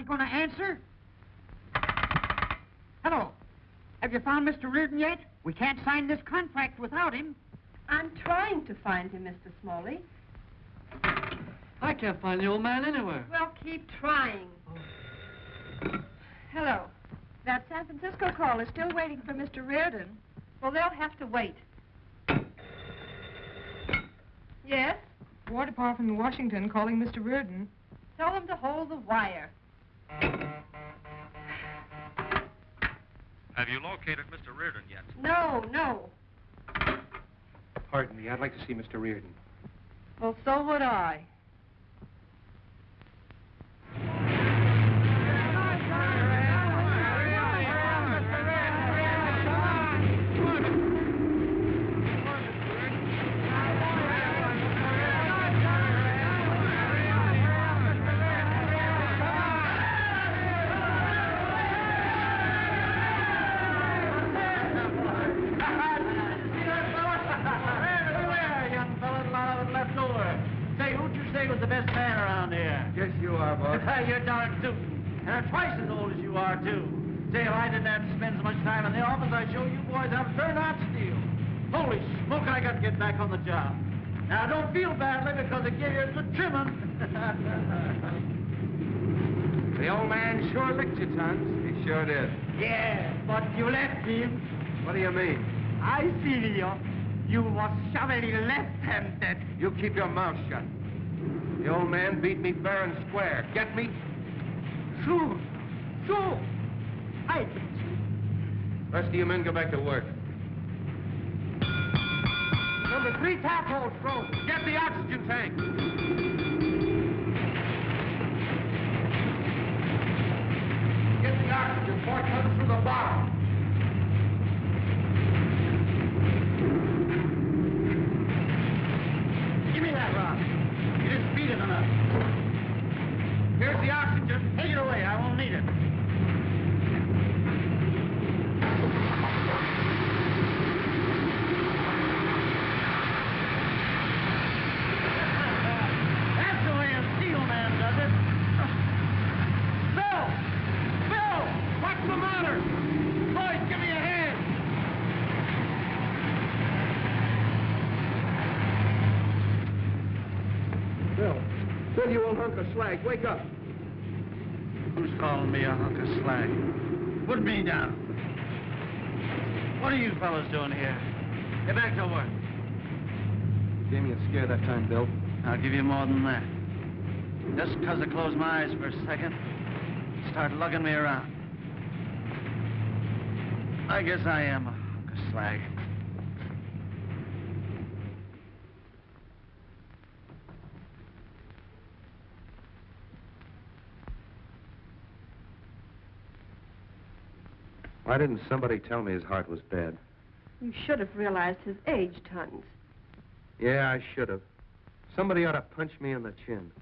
going to answer? Hello. Have you found Mr. Reardon yet? We can't sign this contract without him. I'm trying to find him, Mr. Smalley. I can't find the old man anywhere. Well, keep trying. Hello. That San Francisco call is still waiting for Mr. Reardon. Well, they'll have to wait. Yes? War Department in Washington calling Mr. Reardon. Tell them to hold the wire. Have you located Mr. Reardon yet? No. Pardon me, I'd like to see Mr. Reardon. Well, so would I. You're darn tootin'. And I'm twice as old as you are, too. Say, if I didn't have to spend so much time in the office, I'd show you boys how to turn out steel. Holy smoke, I got to get back on the job. Now, don't feel badly because I gave you a good trimming. The old man sure licked you, Tons. He sure did. Yeah, but you left him. What do you mean? I see you. You was shovelly left-handed. You keep your mouth shut. The old man beat me fair and square. Get me? Sure. I beat you. Rest of you men go back to work. Number 3 tap holes frozen. Get the oxygen tank. Get the oxygen port coming through the bottom. Give me that rock. You didn't beat it enough. Here's the oxygen. Take it away. I won't need it. That's the way a steel man does it. Bill! What's the matter? Boys, give me a hand. Bill, you old hunk of slag, wake up. Who's calling me a hunk of slag? Put me down. What are you fellas doing here? Get back to work. Gave me a scare that time, Bill. I'll give you more than that. Just because I close my eyes for a second, start lugging me around. I guess I am a hunk of slag. Why didn't somebody tell me his heart was bad? You should have realized his age, Tons. Yeah, I should have. Somebody ought to punch me in the chin.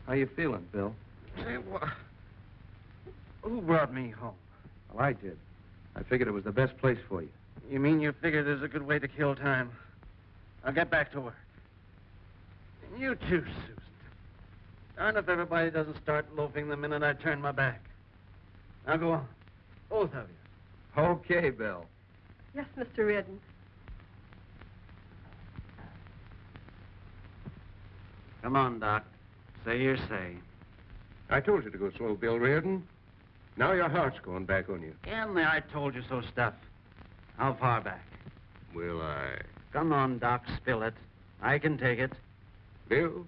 How you feeling, Bill? Say, who brought me home? Well, I did. I figured it was the best place for you. You mean you figured there's a good way to kill time? I'll get back to work. And you too, Susan. Darn if everybody doesn't start loafing the minute I turn my back. Now go on. Both of you. Okay, Bill. Yes, Mr. Reardon. Come on, Doc. Say your say. I told you to go slow, Bill Reardon. Now your heart's going back on you. And the I told you so stuff. How far back? Will I? Come on, Doc, spill it. I can take it. Bill,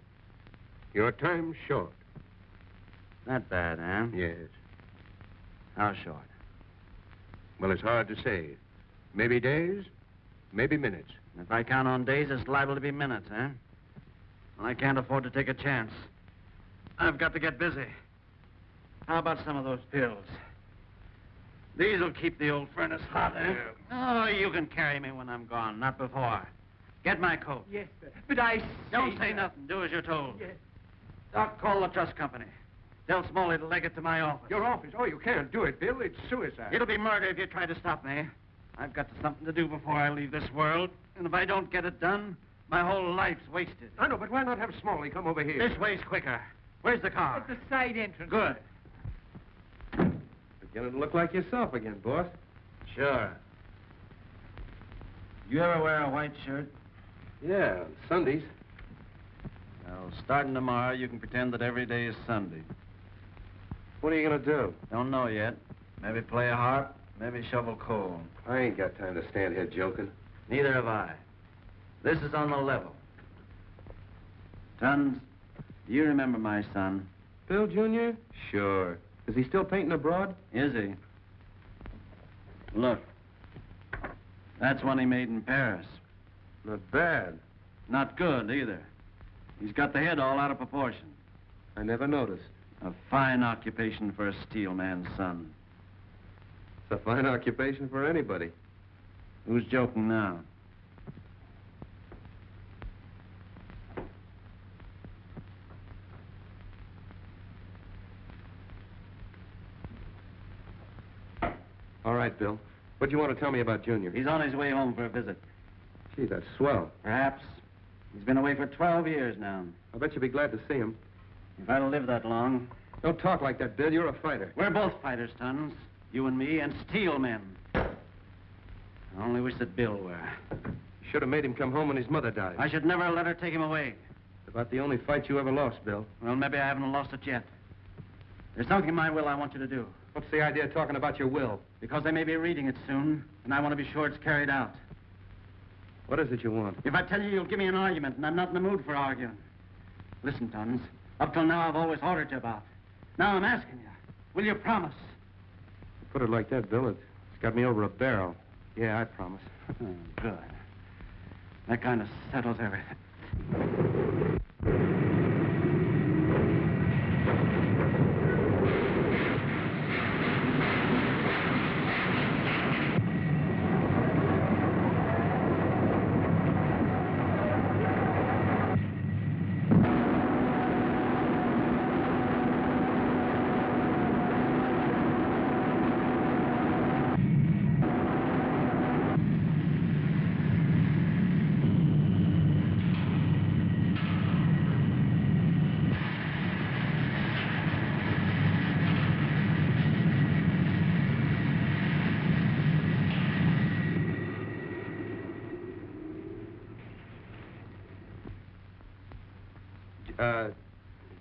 your time's short. Not bad, huh? Yes. How short? Well, it's hard to say. Maybe days, maybe minutes. If I count on days, it's liable to be minutes, huh? Well, I can't afford to take a chance. I've got to get busy. How about some of those pills? These'll keep the old furnace hot, eh? Oh, you can carry me when I'm gone, not before. Get my coat. Yes, sir. But I Don't say nothing. Do as you're told. Yes. Doc, call the trust company. Tell Smalley to leg it to my office. Your office? Oh, you can't do it, Bill. It's suicide. It'll be murder if you try to stop me. I've got something to do before I leave this world. And if I don't get it done, My whole life's wasted. I know, but why not have Smalley come over here? This way's quicker. Where's the car? At the side entrance. Good. Beginning to look like yourself again, boss. Sure. You ever wear a white shirt? Yeah, on Sundays. Well, starting tomorrow, you can pretend that every day is Sunday. What are you gonna do? Don't know yet. Maybe play a harp, maybe shovel coal. I ain't got time to stand here joking. Neither have I. This is on the level. Tons, do you remember my son? Bill Jr.? Sure. Is he still painting abroad? Is he? Look. That's one he made in Paris. Not bad. Not good, either. He's got the head all out of proportion. I never noticed. A fine occupation for a steel man's son. It's a fine occupation for anybody. Who's joking now? All right, Bill. What do you want to tell me about Junior? He's on his way home for a visit. Gee, that's swell. Perhaps. He's been away for 12 years now. I bet you'll be glad to see him. If I live that long. Don't talk like that, Bill. You're a fighter. We're both fighters, Tons. You and me, and steel men. I only wish that Bill were. You should have made him come home when his mother died. I should never let her take him away. It's about the only fight you ever lost, Bill. Well, maybe I haven't lost it yet. There's something in my will I want you to do. What's the idea of talking about your will? Because they may be reading it soon, and I want to be sure it's carried out. What is it you want? If I tell you, you'll give me an argument, and I'm not in the mood for arguing. Listen, Tons. Up till now, I've always ordered you about. Now I'm asking you, will you promise? Put it like that, Bill. It's got me over a barrel. Yeah, I promise. Good. That kind of settles everything.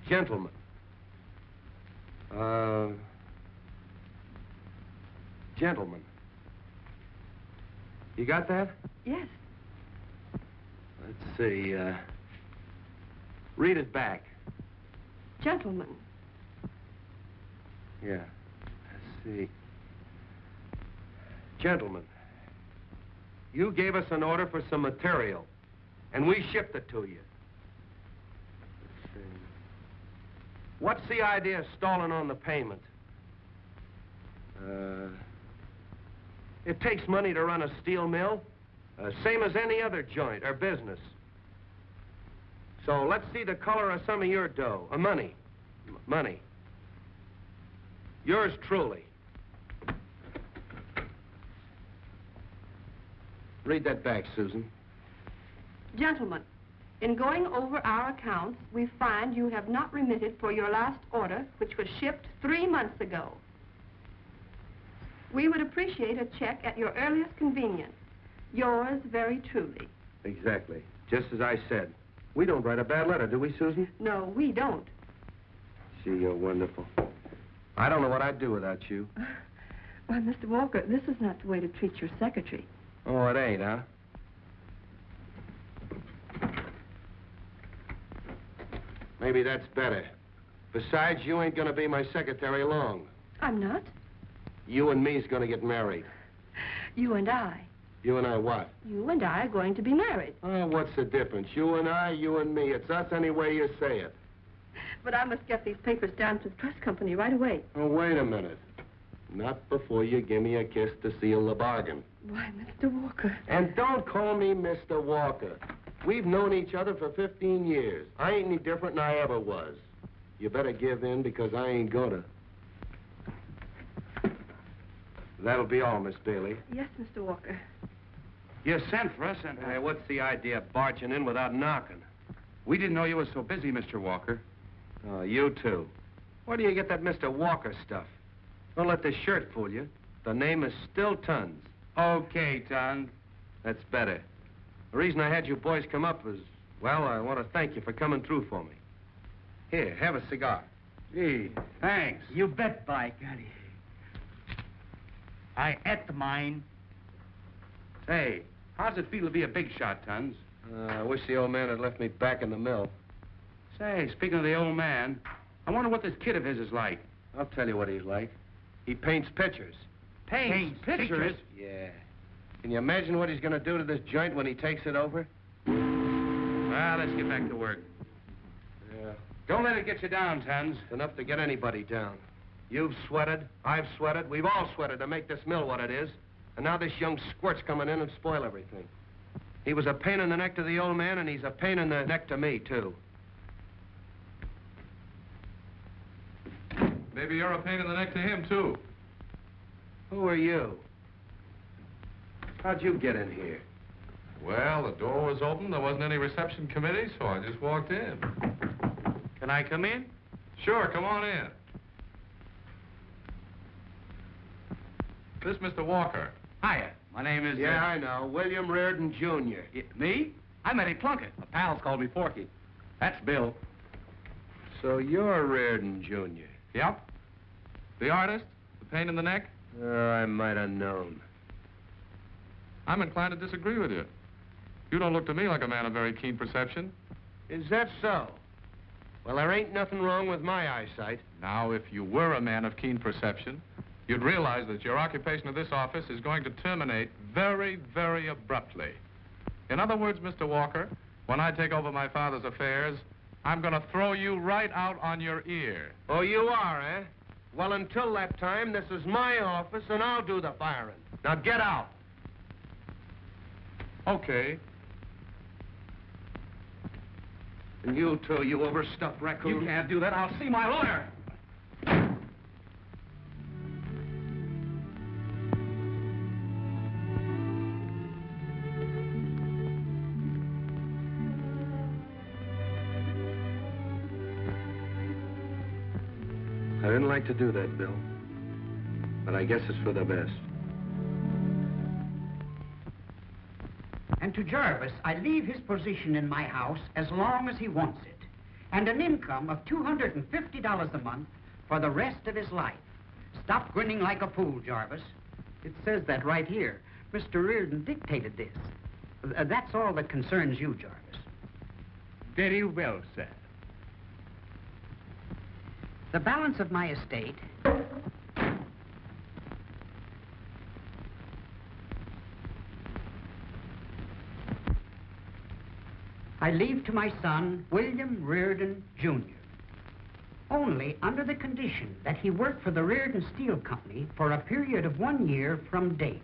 Gentlemen. Gentlemen. You got that? Yes. Let's see, read it back. Gentlemen. Yeah. Let's see. Gentlemen, you gave us an order for some material, and we shipped it to you. Let's see. What's the idea of stalling on the payment? It takes money to run a steel mill, same as any other joint or business. So let's see the color of some of your dough. Money. Money. Yours truly. Read that back, Susan. Gentlemen, in going over our accounts, we find you have not remitted for your last order, which was shipped 3 months ago. We would appreciate a check at your earliest convenience. Yours very truly. Exactly. Just as I said. We don't write a bad letter, do we, Susan? No, we don't. Gee, you're wonderful. I don't know what I'd do without you. Why, Mr. Walker, this is not the way to treat your secretary. Oh, it ain't, huh? Maybe that's better. Besides, you ain't gonna be my secretary long. I'm not. You and me's gonna get married. You and I. You and I what? You and I are going to be married. Oh, what's the difference? You and I, you and me. It's us any way you say it. But I must get these papers down to the press company right away. Oh, wait a minute. Not before you give me a kiss to seal the bargain. Why, Mr. Walker. And don't call me Mr. Walker. We've known each other for 15 years. I ain't any different than I ever was. You better give in because I ain't gonna. That'll be all, Miss Bailey. Yes, Mr. Walker. You sent for us and... Hey, what's the idea of barging in without knocking? We didn't know you were so busy, Mr. Walker. Oh, you too. Where do you get that Mr. Walker stuff? Don't let this shirt fool you. The name is still Tons. Okay, Tons. That's better. The reason I had you boys come up is, well, I want to thank you for coming through for me. Here, have a cigar. Gee, thanks. You bet, by golly. I ate mine. Say, how's it feel to be a big shot, Tons? I wish the old man had left me back in the mill. Say, speaking of the old man, I wonder what this kid of his is like. I'll tell you what he's like. He paints pictures. Paints pictures? Yeah. Can you imagine what he's going to do to this joint when he takes it over? Well, let's get back to work. Yeah. Don't let it get you down, Tons. It's enough to get anybody down. You've sweated, I've sweated, we've all sweated to make this mill what it is. And now this young squirt's coming in and spoil everything. He was a pain in the neck to the old man, and he's a pain in the neck to me, too. Maybe you're a pain in the neck to him, too. Who are you? How'd you get in here? Well, the door was open. There wasn't any reception committee, so I just walked in. Can I come in? Sure, come on in. This Mr. Walker. Hiya. My name is... Yeah, I know. William Reardon, Jr. Me? I'm Eddie Plunkett. My pals call me Porky. That's Bill. So you're Reardon, Jr. Yep. The artist? The pain in the neck? I might have known. I'm inclined to disagree with you. You don't look to me like a man of very keen perception. Is that so? Well, there ain't nothing wrong with my eyesight. Now, if you were a man of keen perception, you'd realize that your occupation of this office is going to terminate very, very abruptly. In other words, Mr. Walker, when I take over my father's affairs, I'm going to throw you right out on your ear. Oh, you are, eh? Well, until that time, this is my office, and I'll do the firing. Now, get out. Okay. And you, too, you overstuffed raccoon. You can't do that. I'll see my lawyer. I didn't like to do that, Bill. But I guess it's for the best. And to Jarvis, I leave his position in my house as long as he wants it, and an income of $250 a month for the rest of his life. Stop grinning like a fool, Jarvis. It says that right here. Mr. Reardon dictated this. That's all that concerns you, Jarvis. Very well, sir. The balance of my estate... I leave to my son, William Reardon, Jr., only under the condition that he work for the Reardon Steel Company for a period of 1 year from date.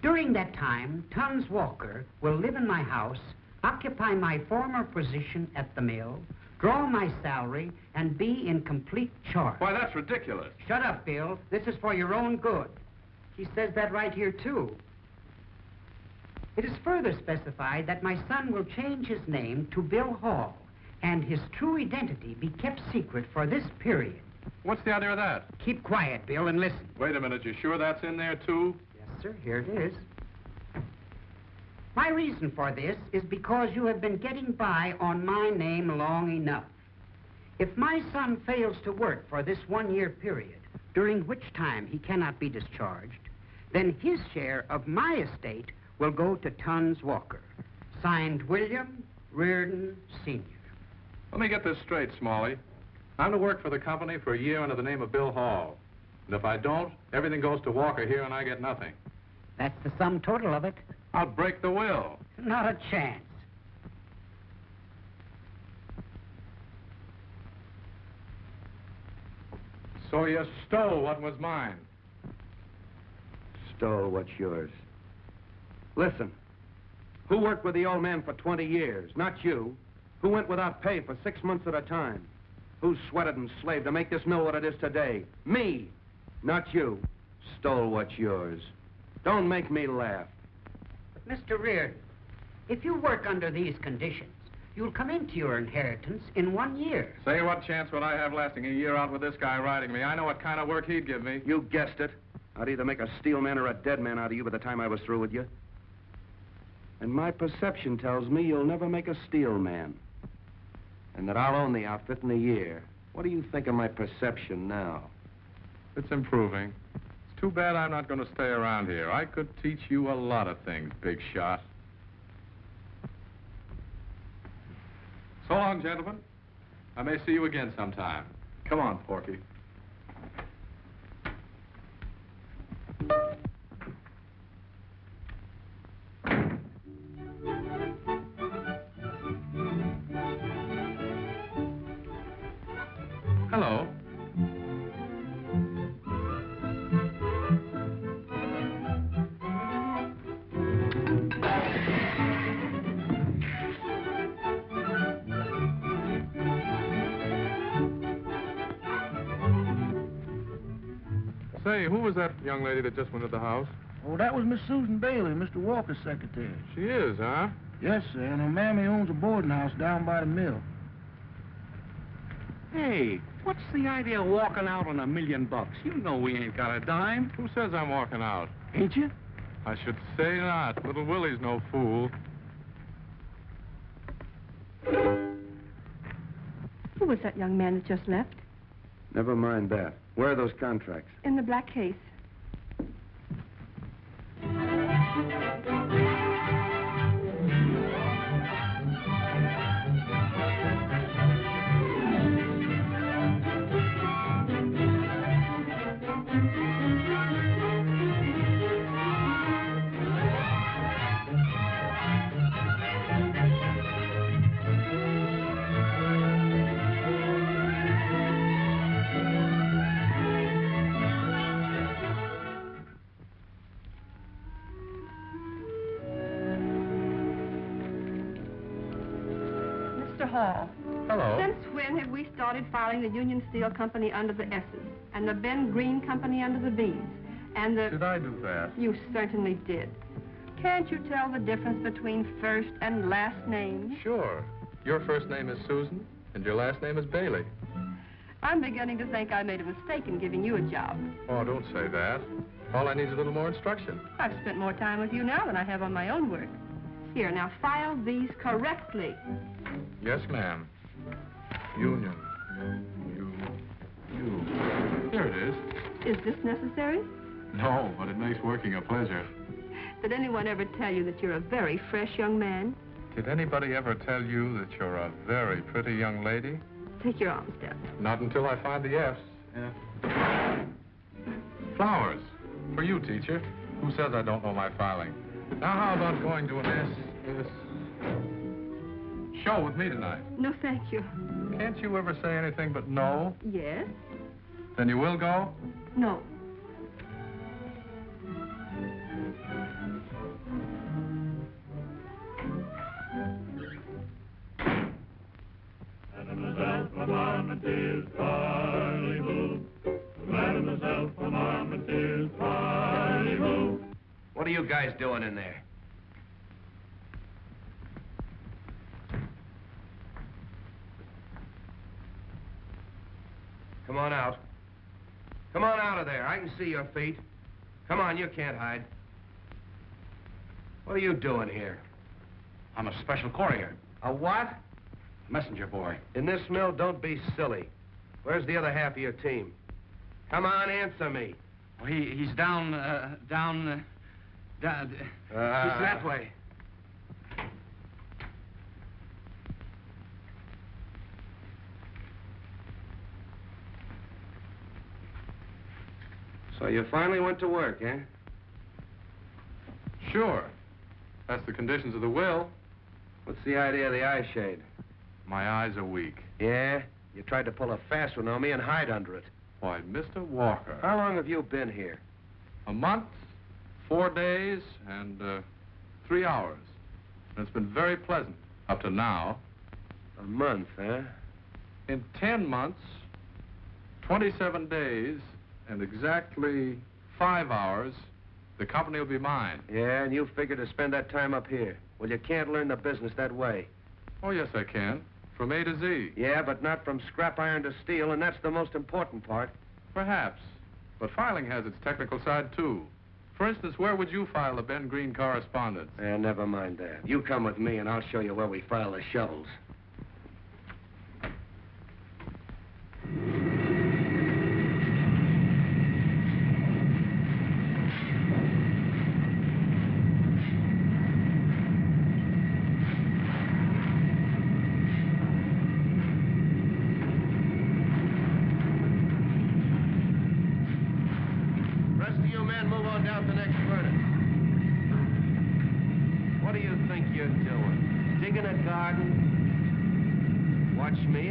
During that time, Tons Walker will live in my house, occupy my former position at the mill, draw my salary, and be in complete charge. Why, that's ridiculous. Shut up, Bill. This is for your own good. He says that right here, too. It is further specified that my son will change his name to Bill Hall, and his true identity be kept secret for this period. What's the idea of that? Keep quiet, Bill, and listen. Wait a minute, you sure that's in there, too? Yes, sir, here it is. My reason for this is because you have been getting by on my name long enough. If my son fails to work for this 1 year period, during which time he cannot be discharged, then his share of my estate will go to Tons Walker. Signed, William Reardon, Sr. Let me get this straight, Smalley. I'm to work for the company for a year under the name of Bill Hall. And if I don't, everything goes to Walker here and I get nothing. That's the sum total of it. I'll break the will. Not a chance. So you stole what was mine. Stole what's yours. Listen, who worked with the old man for 20 years? Not you. Who went without pay for 6 months at a time? Who sweated and slaved to make this mill what it is today? Me, not you. Stole what's yours. Don't make me laugh. Mr. Reardon, if you work under these conditions, you'll come into your inheritance in 1 year. Say, what chance would I have lasting a year out with this guy riding me? I know what kind of work he'd give me. You guessed it. I'd either make a steel man or a dead man out of you by the time I was through with you. And my perception tells me you'll never make a steel man. And that I'll own the outfit in a year. What do you think of my perception now? It's improving. It's too bad I'm not going to stay around here. I could teach you a lot of things, big shot. So long, gentlemen. I may see you again sometime. Come on, Porky. Hello. Say, who was that young lady that just went to the house? Oh, that was Miss Susan Bailey, Mr. Walker's secretary. She is, huh? Yes, sir, and her mammy owns a boarding house down by the mill. Hey, what's the idea of walking out on $1 million? You know we ain't got a dime. Who says I'm walking out? Ain't you? I should say not. Little Willie's no fool. Who was that young man that just left? Never mind that. Where are those contracts? In the black case. Hello. Since when have we started filing the Union Steel Company under the S's, and the Ben Green Company under the B's, and the... Did I do that? You certainly did. Can't you tell the difference between first and last names? Sure. Your first name is Susan, and your last name is Bailey. I'm beginning to think I made a mistake in giving you a job. Oh, don't say that. All I need is a little more instruction. I've spent more time with you now than I have on my own work. Here, now file these correctly. Yes, ma'am. Union. You. Here it is. Is this necessary? No, but it makes working a pleasure. Did anyone ever tell you that you're a very fresh young man? Did anybody ever tell you that you're a very pretty young lady? Take your arms down. Not until I find the F's. Yeah. Flowers. For you, teacher. Who says I don't know my filing? Now, how about going to an S show with me tonight? No, thank you. Can't you ever say anything but no? Yes? Then you will go? No. Mademoiselle, my marmot is parley-vous. Mademoiselle, my marmot is parley-vous. What are you guys doing in there? Come on out. Come on out of there. I can see your feet. Come on, you can't hide. What are you doing here? I'm a special courier. A what? Messenger boy. In this mill, don't be silly. Where's the other half of your team? Come on, answer me. Well, he's down. He's that way. So you finally went to work, eh? Sure. That's the conditions of the will. What's the idea of the eye shade? My eyes are weak. Yeah? You tried to pull a fast one on me and hide under it. Why, Mr. Walker. How long have you been here? A month, 4 days, and 3 hours. And it's been very pleasant up to now. A month, huh? In 10 months, 27 days, and exactly 5 hours, The company will be mine. Yeah, and you figure to spend that time up here. Well, you can't learn the business that way. Oh, yes, I can. From A to Z. Yeah, but not from scrap iron to steel, and that's the most important part. Perhaps. But filing has its technical side, too. For instance, where would you file the Ben Green correspondence? Never mind that. You come with me, and I'll show you where we file the shovels.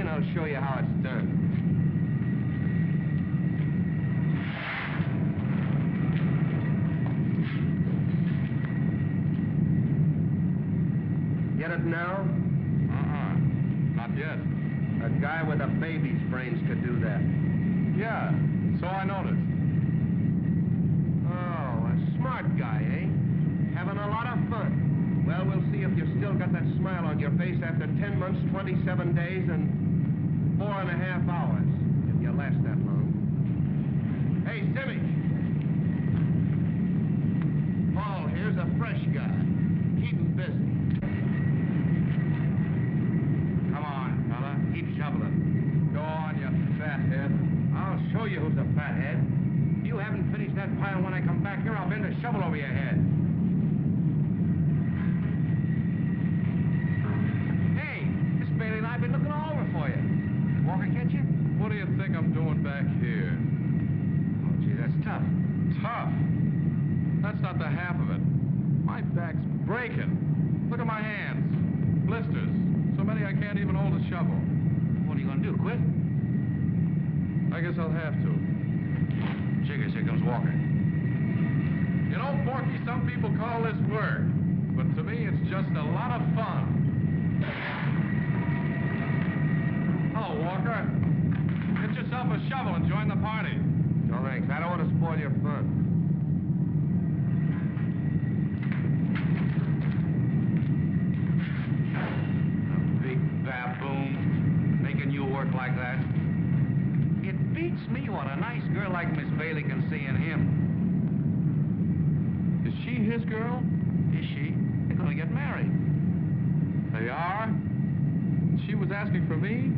I'll show you how it's done. Get it now? Not yet. A guy with a baby's brains could do that. Yeah, so I noticed. Oh, a smart guy, eh? Having a lot of fun. Well, we'll see if you've still got that smile on your face after 10 months, 27 days, and 4.5 hours, if you last that long. Hey, Simmy! Paul here's a fresh guy. Keep him busy. Come on, fella. Keep shoveling. Go on, you fathead. I'll show you who's a fathead. If you haven't finished that pile when I come back here, I'll bend a shovel over your head. Hey, Miss Bailey and I've been looking all over for you. Walker catch you? What do you think I'm doing back here? Oh, gee, that's tough. Tough? That's not the half of it. My back's breaking. Look at my hands. Blisters. So many I can't even hold a shovel. What are you going to do, quit? I guess I'll have to. Jiggers, here comes Walker. You know, Porky, some people call this work. But to me, it's just a lot of fun. Hello, Walker. Get yourself a shovel and join the party. No, thanks. I don't want to spoil your fun. A big baboon making you work like that. It beats me what a nice girl like Miss Bailey can see in him. Is she his girl? Is she? They're going to get married. They are? She was asking for me?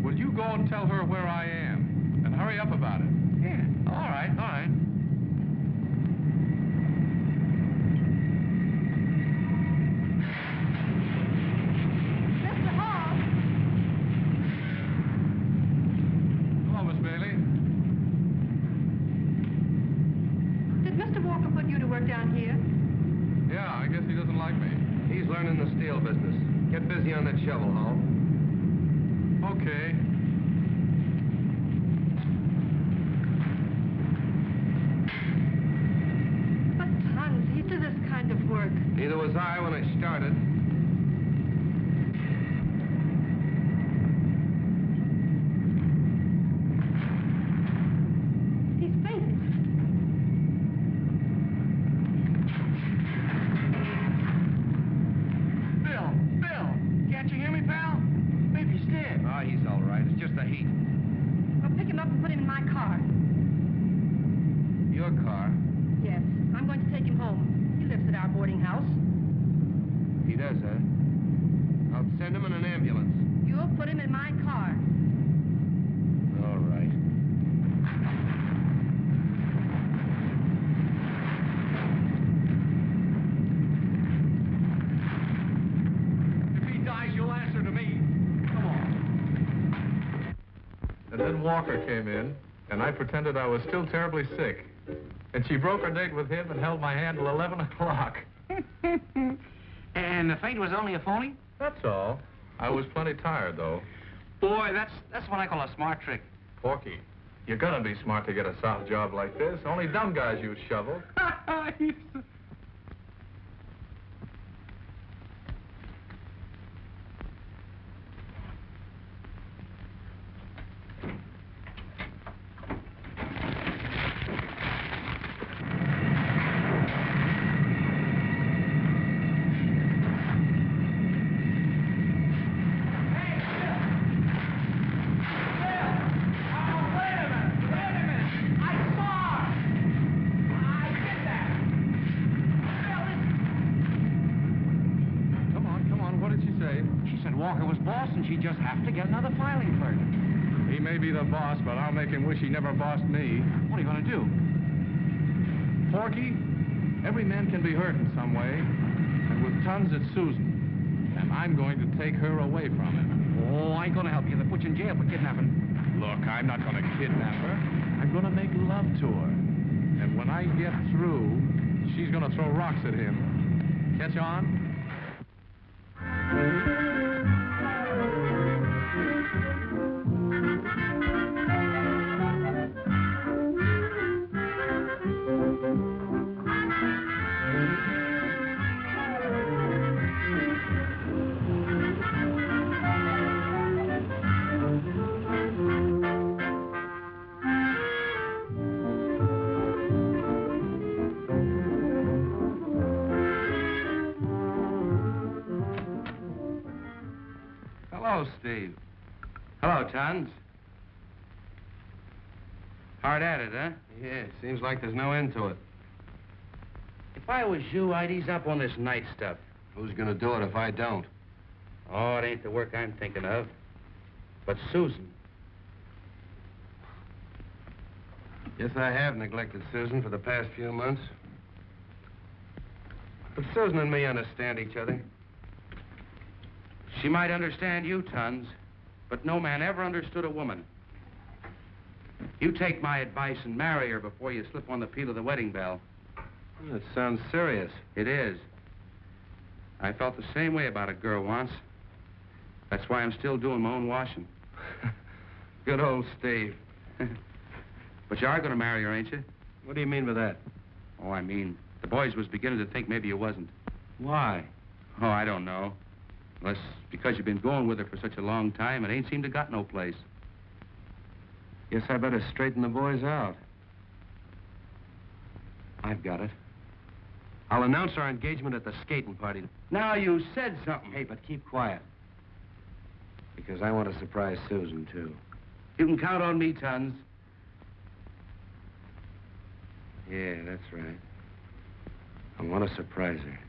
Will you go and tell her where I am? And hurry up about it. Yeah, all right, all right. Mr. Hall! Hello, Miss Bailey. Did Mr. Walker put you to work down here? Yeah, I guess he doesn't like me. He's learning the steel business. Get busy on that shovel, Hall. Okay. But tons, he did this kind of work. Neither was I when I started. He's fainted. Bill, can't you hear me, pal? Maybe he's dead. Ah, he's all right. It's just the heat. I'll pick him up and put him in my car. Your car? Yes, I'm going to take him home. He lives at our boarding house. He does, huh? I'll send him in an ambulance. You'll put him in my car. All right. If he dies, you'll answer to me. Come on. And then Walker came in, and I pretended I was still terribly sick. And she broke her date with him and held my hand till 11 o'clock. And the faint was only a phony? That's all. I was plenty tired, though. Boy, that's what I call a smart trick. Porky, you're gonna be smart to get a soft job like this. Only dumb guys use shovels. Walker was boss, and she'd just have to get another filing clerk. He may be the boss, but I'll make him wish he never bossed me. What are you going to do? Porky, every man can be hurt in some way. And with Tons, it's Susan. And I'm going to take her away from him. Oh, I ain't going to help you. They'll put you in jail for kidnapping. Look, I'm not going to kidnap her. I'm going to make love to her. And when I get through, she's going to throw rocks at him. Catch on? Hello, Steve. Hello, Tons. Hard at it, huh? Yeah, seems like there's no end to it. If I was you, I'd ease up on this night stuff. Who's gonna do it if I don't? Oh, it ain't the work I'm thinking of. But Susan. Yes, I have neglected Susan for the past few months. But Susan and me understand each other. She might understand you, Tons, but no man ever understood a woman. You take my advice and marry her before you slip on the peal of the wedding bell. That sounds serious. It is. I felt the same way about a girl once. That's why I'm still doing my own washing. Good old Steve. But you are going to marry her, ain't you? What do you mean by that? Oh, I mean, the boys was beginning to think maybe you wasn't. Why? Oh, I don't know. Unless because you've been going with her for such a long time, it ain't seemed to got no place. Guess I better straighten the boys out. I've got it. I'll announce our engagement at the skating party. Now you said something. Hey, but keep quiet. Because I want to surprise Susan, too. You can count on me, Tons. Yeah, that's right. I want to surprise her.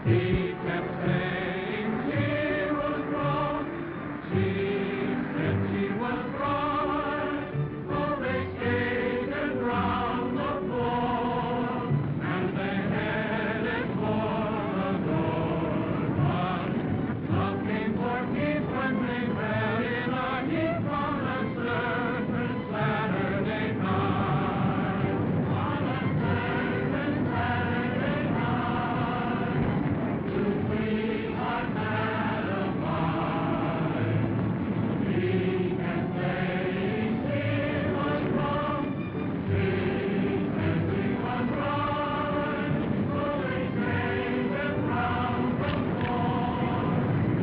He kept saying she was wrong. She said she was right. So they skated round the floor, and they headed for the door. But looking for peace when they fell in a heap on a certain Saturday night. On a certain Saturday night. To sweetheart Madam mine. He can say she was wrong. She said she was right. So they skated round the floor.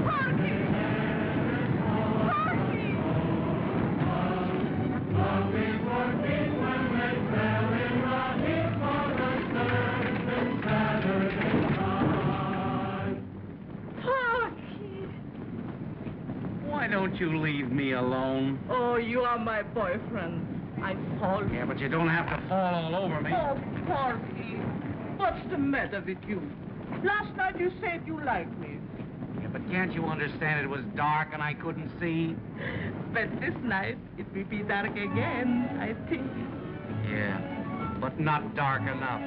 Porky! Looking for peace when they fell in a heap on a certain Saturday night. Porky! Why don't you leave me alone? Oh, you are my boyfriend. I fall. Yeah, but you don't have to fall all over me. Oh, Porky. What's the matter with you? Last night you said you liked me. Yeah, but can't you understand it was dark and I couldn't see? But this night it will be dark again, I think. Yeah, but not dark enough.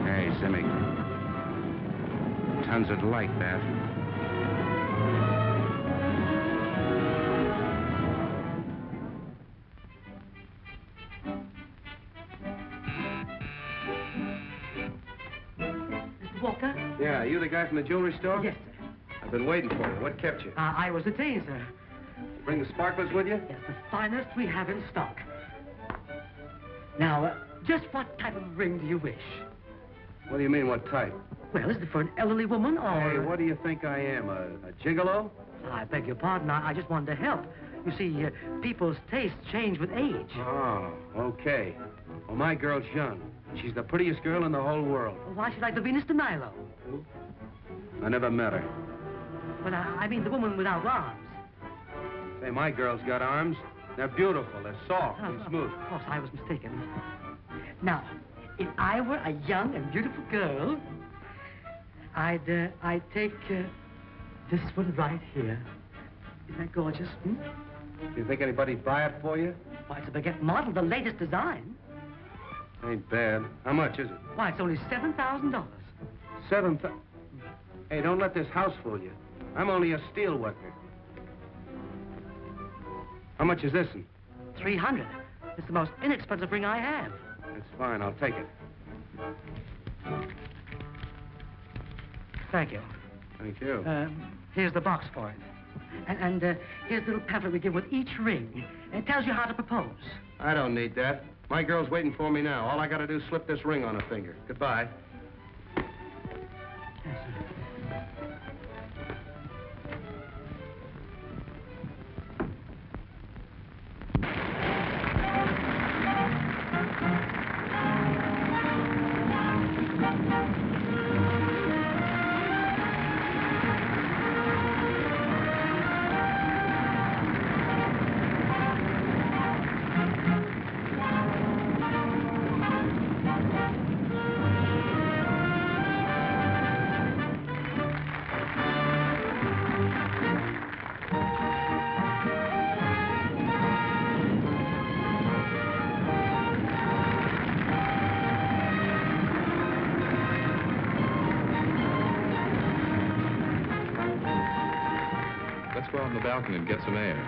Hey, Simmy. Tons would like that. Mr. Walker? Yeah, you the guy from the jewelry store? Yes, sir. I've been waiting for you. What kept you? I was detained, sir. You bring the sparklers with you? Yes, the finest we have in stock. Now, just what type of ring do you wish? What do you mean, what type? Well, is it for an elderly woman or... Hey, what do you think I am, a gigolo? I beg your pardon. I just wanted to help. You see, people's tastes change with age. Oh, okay. Well, my girl's young. She's the prettiest girl in the whole world. Why should I like the Venus de Milo? I never met her. But I mean the woman without arms. Say, my girl's got arms. They're beautiful. They're soft and smooth. Of course, I was mistaken. Now, if I were a young and beautiful girl, I'd take this one right here. Isn't that gorgeous? Hmm? Do you think anybody'd buy it for you? Why, it's a baguette model, the latest design. Ain't bad. How much is it? Why, it's only $7,000. Hey, don't let this house fool you. I'm only a steel worker. How much is this one? $300. It's the most inexpensive ring I have. That's fine. I'll take it. Thank you. Thank you. Here's the box for it. And here's the little pamphlet we give with each ring. It tells you how to propose. I don't need that. My girl's waiting for me now. All I gotta do is slip this ring on her finger. Goodbye. Let's go out on the balcony and get some air.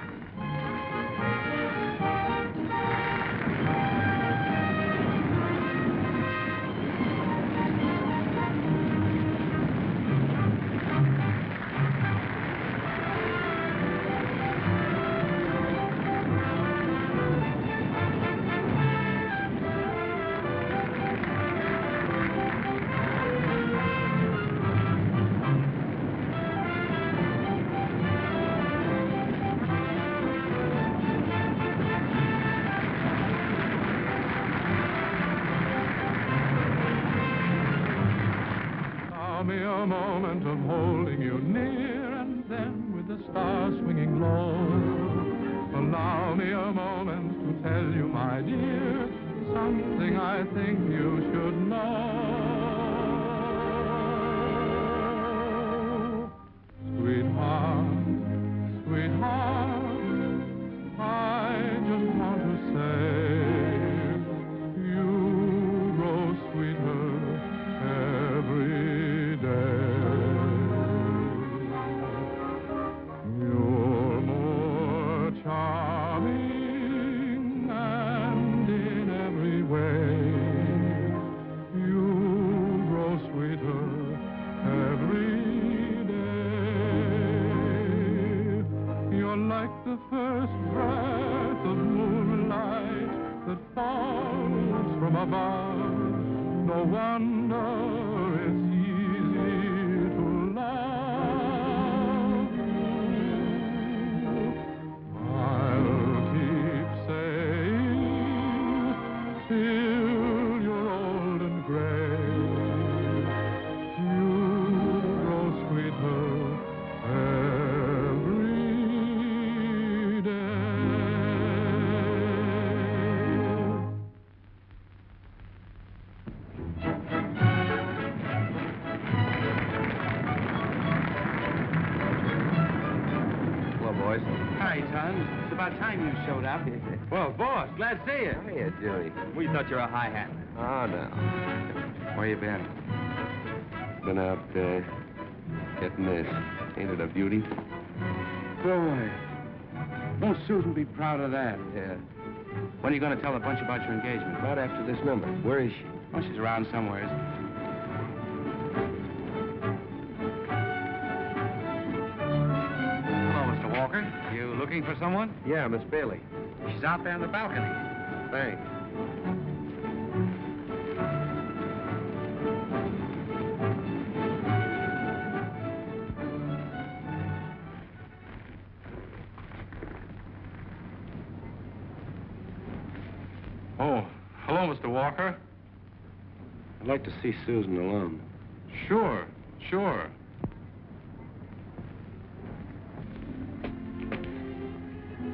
Well, boss, glad to see you. Hiya, Judy. We thought you were a high hat. Oh, no. Where you been? Been out, getting this. Ain't it a beauty? Boy. Won't Susan be proud of that? Yeah. When are you going to tell a bunch about your engagement? Right after this number. Where is she? Oh, she's around somewhere. Hello, Mr. Walker. You looking for someone? Yeah, Miss Bailey. She's out there on the balcony. Thanks. Oh, hello, Mr. Walker. I'd like to see Susan alone. Sure, sure.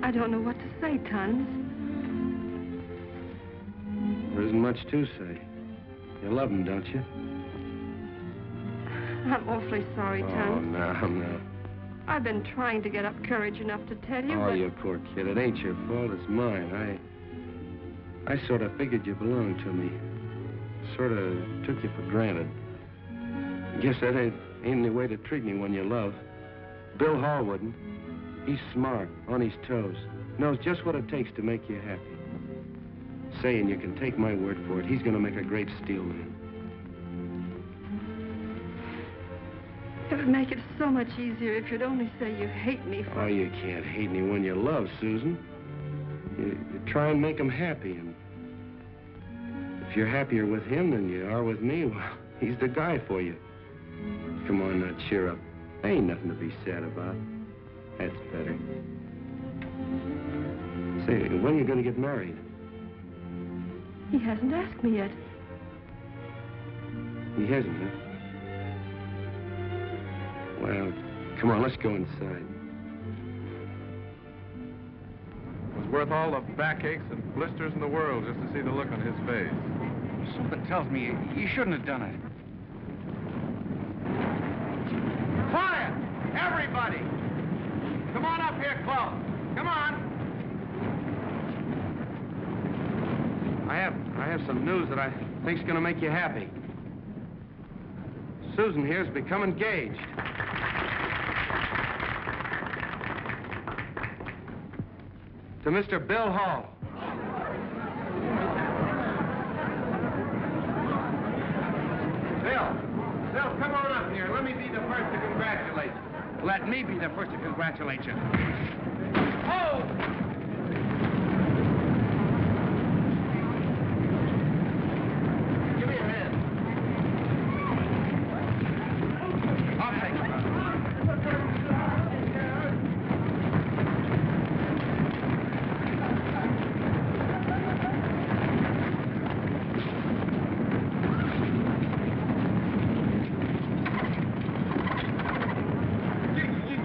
I don't know what to say, Tons. There isn't much to say. You love him, don't you? I'm awfully sorry, Tons. Oh, no. I've been trying to get up courage enough to tell you, Oh, but... you poor kid. It ain't your fault. It's mine. I sort of figured you belonged to me. Sort of took you for granted. Guess that ain't any way to treat me when you love. Bill Hall wouldn't. He's smart, on his toes. Knows just what it takes to make you happy. Saying you can take my word for it, he's gonna make a great steelman. It would make it so much easier if you'd only say you hate me for... Oh, you can't hate me when you love, Susan. You try and make him happy, and if you're happier with him than you are with me, well, he's the guy for you. Come on now, cheer up. There ain't nothing to be sad about. That's better. Say, when are you gonna get married? He hasn't asked me yet. He hasn't, huh? Well, come on, let's go inside. It was worth all the backaches and blisters in the world just to see the look on his face. Something tells me you shouldn't have done it. Quiet! Everybody! Come on up here close. Come on! I have some news that I think's gonna make you happy. Susan here's become engaged. To Mr. Bill Hall. Bill, come on up here. Let me be the first to congratulate you. Let me be the first to congratulate you. Oh! Give me a hand. I'll take it.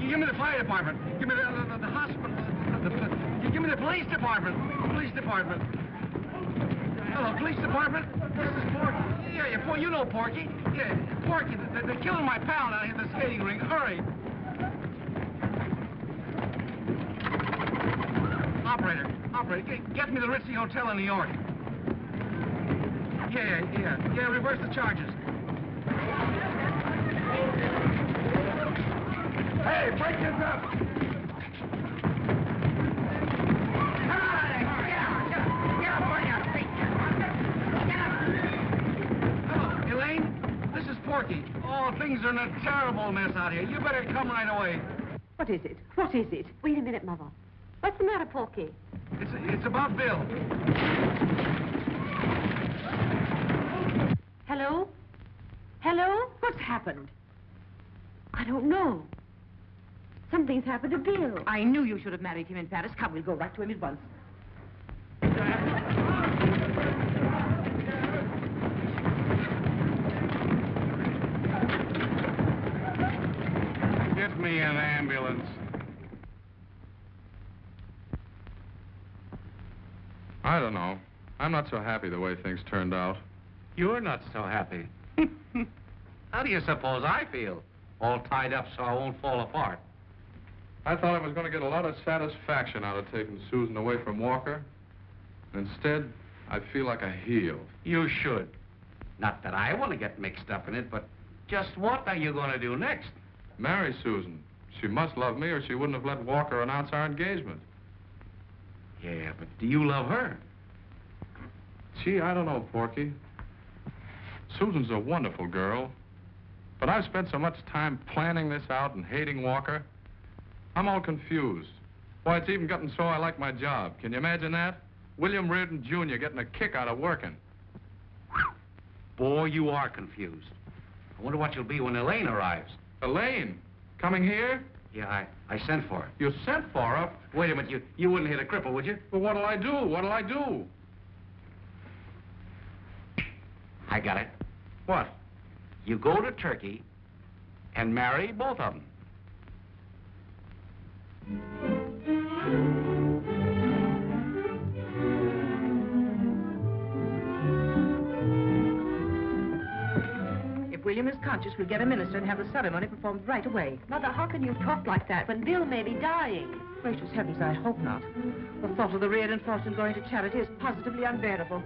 Give me the fire department. Give me the hospital. Give me the police department. Police department. Hello, police department. This is Porky. Yeah, you know Porky. Yeah, Porky. They're killing my pal down here at the skating rink. Hurry. Operator, get me the Ritzy Hotel in New York. Yeah, reverse the charges. Hey, break this up! Hello, Elaine. This is Porky. Oh, things are in a terrible mess out here. You better come right away. What is it? What is it? Wait a minute, Mother. What's the matter, Porky? It's about Bill. Hello? Hello? What's happened? I don't know. Something's happened to Bill. I knew you should have married him in Paris. Come, we'll go right to him at once. Get me an ambulance. I don't know. I'm not so happy the way things turned out. You're not so happy. How do you suppose I feel? All tied up so I won't fall apart. I thought I was going to get a lot of satisfaction out of taking Susan away from Walker. Instead, I feel like a heel. You should. Not that I want to get mixed up in it, but just what are you going to do next? Marry Susan. She must love me or she wouldn't have let Walker announce our engagement. Yeah, but do you love her? Gee, I don't know, Porky. Susan's a wonderful girl. But I've spent so much time planning this out and hating Walker. I'm all confused. Why, it's even gotten so I like my job. Can you imagine that? William Reardon, Jr. getting a kick out of working. Boy, you are confused. I wonder what you'll be when Elaine arrives. Elaine? Coming here? Yeah, I sent for her. You sent for her? Wait a minute, you wouldn't hit a cripple, would you? Well, what'll I do? What'll I do? I got it. What? You go to Turkey and marry both of them. William is conscious, we'll get a minister and have the ceremony performed right away. Mother, how can you talk like that when Bill may be dying? Gracious heavens, I hope not. The thought of the Reardon fortune going to charity is positively unbearable.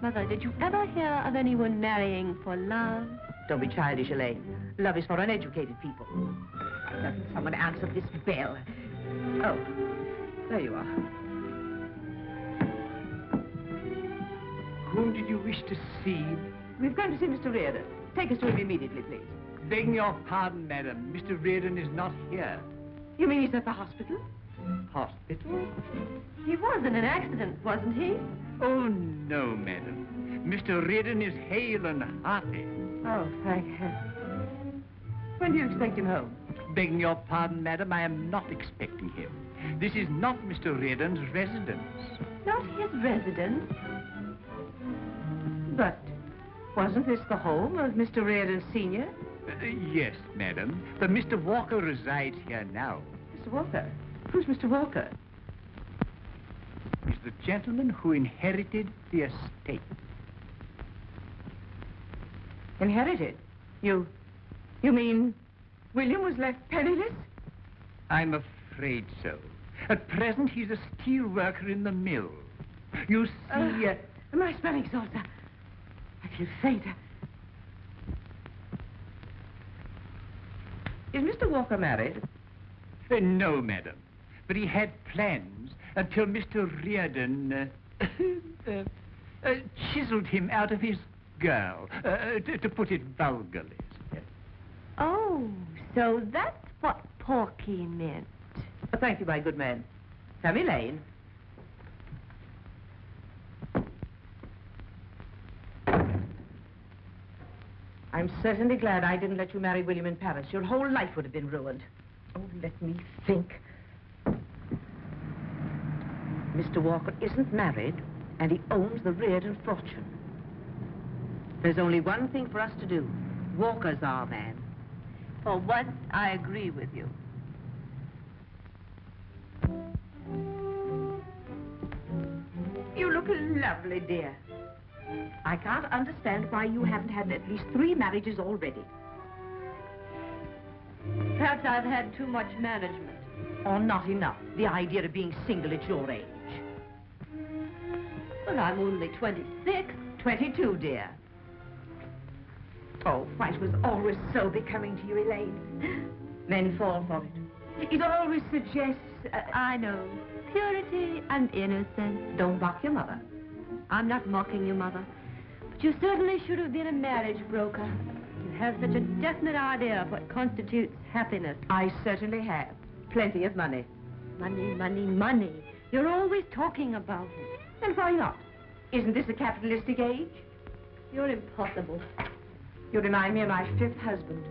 Mother, did you ever hear of anyone marrying for love? Don't be childish, Elaine. Love is for uneducated people. Doesn't someone answer this bell? Oh, there you are. Whom did you wish to see? We've gone to see Mr. Reardon. Take us to him immediately, please. Begging your pardon, madam. Mr. Reardon is not here. You mean he's at the hospital? Hospital? He was in an accident, wasn't he? Oh, no, madam. Mr. Reardon is hale and hearty. Oh, thank heaven. When do you expect him home? Begging your pardon, madam, I am not expecting him. This is not Mr. Reardon's residence. Not his residence? But wasn't this the home of Mr. Reardon Sr.? Yes, madam. But Mr. Walker resides here now. Mr. Walker? Who's Mr. Walker? He's the gentleman who inherited the estate. Inherited? You mean William was left penniless? I'm afraid so. At present, he's a steel worker in the mill. You see... My smelling salts. I feel faint. Is Mr. Walker married? No, madam. But he had plans until Mr. Reardon chiseled him out of his girl, to put it vulgarly. Oh, so that's what Porky meant. Thank you, my good man. Come, Elaine. I'm certainly glad I didn't let you marry William in Paris. Your whole life would have been ruined. Oh, let me think. Mr. Walker isn't married, and he owns the Reardon fortune. There's only one thing for us to do. Walker's our man. For once, I agree with you. You look lovely, dear. I can't understand why you haven't had at least 3 marriages already. Perhaps I've had too much management. Or not enough. The idea of being single at your age. Well, I'm only 26. 22, dear. Oh, white was always so becoming to you, Elaine. Men fall for it. It always suggests... I know. Purity and innocence. Don't mock your mother. I'm not mocking you, Mother. But you certainly should have been a marriage broker. You have such a definite idea of what constitutes happiness. I certainly have. Plenty of money. Money, money, money. You're always talking about it. And why not? Isn't this a capitalistic age? You're impossible. You remind me of my 5th husband.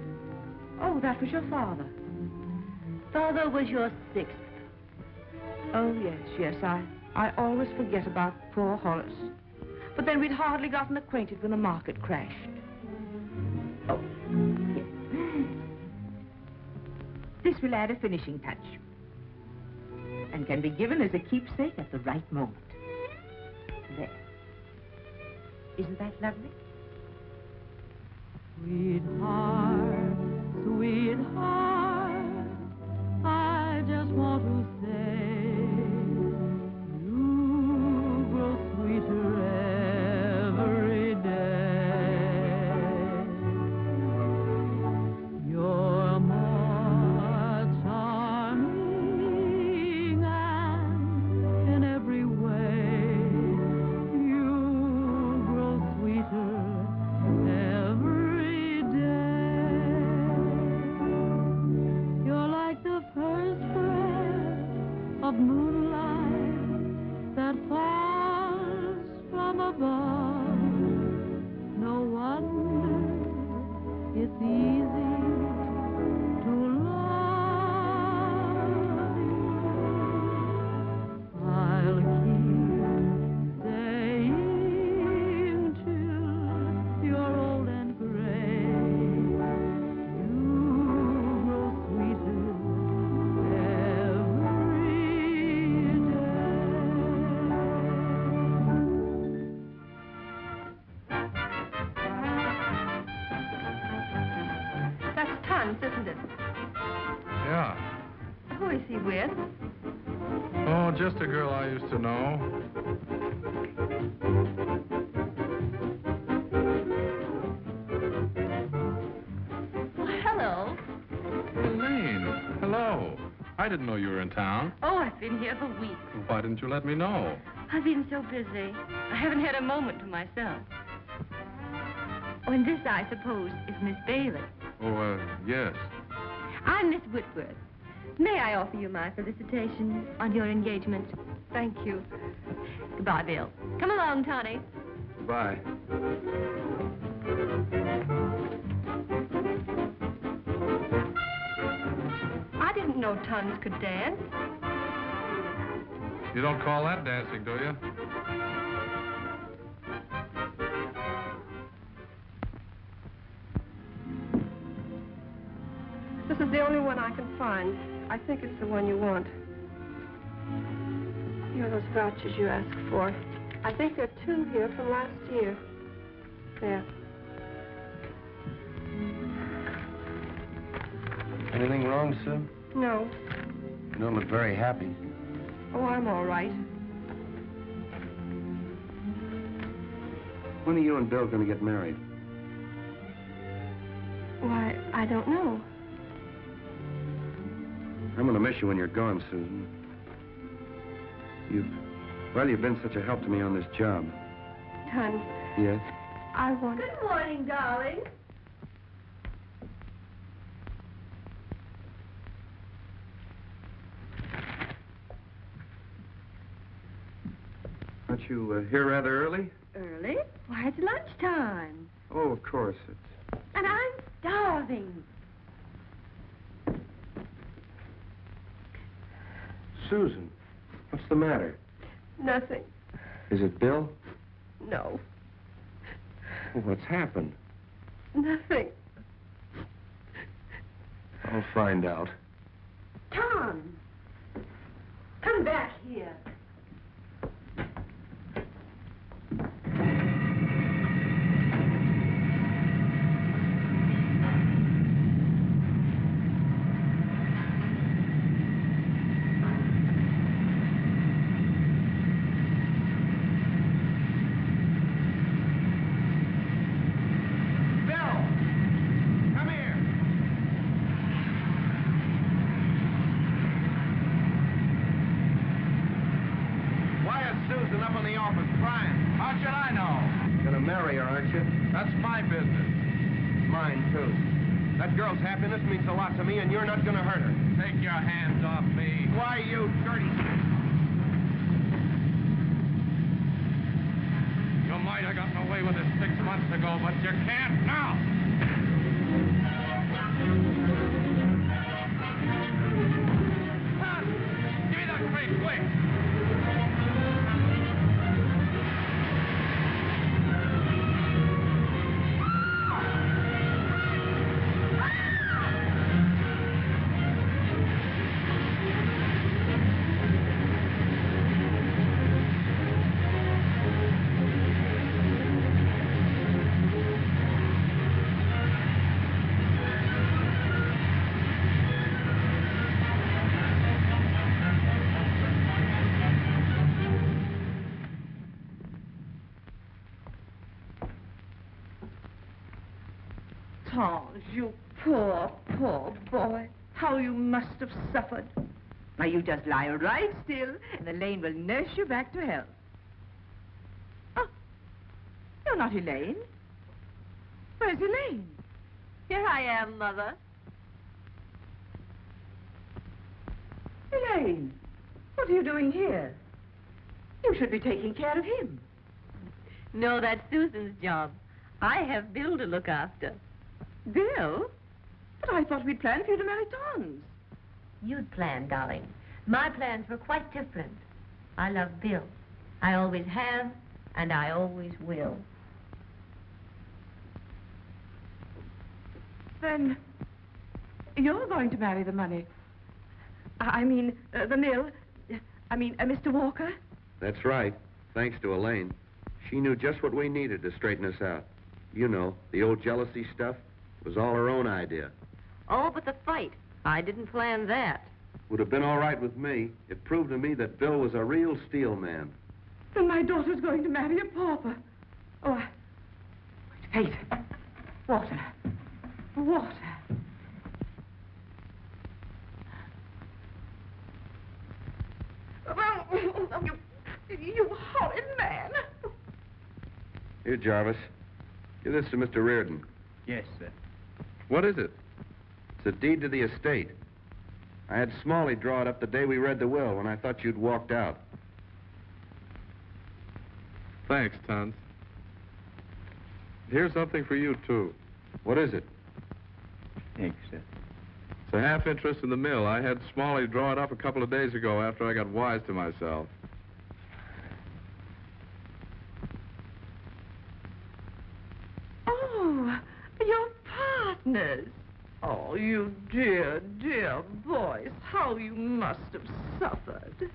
Oh, that was your father. Father was your 6th. Oh, yes. I always forget about poor Horace. But then we'd hardly gotten acquainted when the market crashed. Oh, yes. This will add a finishing touch. And can be given as a keepsake at the right moment. There. Isn't that lovely? Sweetheart, sweetheart, I just want to say you grow sweeter every day. You're more charming and in every way you grow sweeter every day. You're like the first breath of moonlight that falls from above. No wonder it's easy to love you. I'll keep saying till you're old and gray, you grow sweeter every day. Tons, isn't it? Yeah. Who is he with? Oh, just a girl I used to know. Well, hello. Elaine, hello. I didn't know you were in town. Oh, I've been here for weeks. Why didn't you let me know? I've been so busy. I haven't had a moment to myself. Oh, and this, I suppose, is Miss Bailey. Oh, yes. I'm Miss Witworth. May I offer you my felicitations on your engagement? Thank you. Goodbye, Bill. Come along, Tony. Goodbye. I didn't know Tons could dance. You don't call that dancing, do you? This is the only one I can find. I think it's the one you want. Here are those vouchers you asked for. I think there are 2 here from last year. There. Anything wrong, Sue? No. You don't look very happy. Oh, I'm all right. When are you and Bill going to get married? Why, I don't know. I'm going to miss you when you're gone, Susan. You've been such a help to me on this job. Tons, Yes? I want... Good morning, darling. Aren't you here rather early? Early? Why, it's lunchtime. Oh, of course. It's... And I'm starving. Susan, what's the matter? Nothing. Is it Bill? No. Well, what's happened? Nothing. I'll find out. Tom, come back here. Happiness means a lot to me, and you're not going to hurt her. Take your hands off me. Why, you dirty... You might have gotten away with it 6 months ago, but you can't now. Son, give me that crate, quick. Tons, you poor, poor boy. How you must have suffered. Now, you just lie right still, and Elaine will nurse you back to health. Oh, you're not Elaine. Where's Elaine? Here I am, Mother. Elaine, what are you doing here? You should be taking care of him. No, that's Susan's job. I have Bill to look after. Bill? But I thought we'd planned for you to marry Tons. You'd planned, darling. My plans were quite different. I love Bill. I always have, and I always will. Then you're going to marry the money. I mean, the mill. Mr. Walker. That's right. Thanks to Elaine. She knew just what we needed to straighten us out. You know, the old jealousy stuff was all her own idea. Oh, but the fight. I didn't plan that. Would have been all right with me. It proved to me that Bill was a real steel man. Then my daughter's going to marry a pauper. Oh, wait. Water. Water. You horrid man. Here, Jarvis. Give this to Mr. Reardon. Yes, sir. What is it? It's a deed to the estate. I had Smalley draw it up the day we read the will when I thought you'd walked out. Thanks, Tons. Here's something for you, too. What is it? Thanks, sir. It's a half interest in the mill. I had Smalley draw it up a couple of days ago after I got wise to myself. Oh, your partners. Oh, you dear, dear boys, how you must have suffered.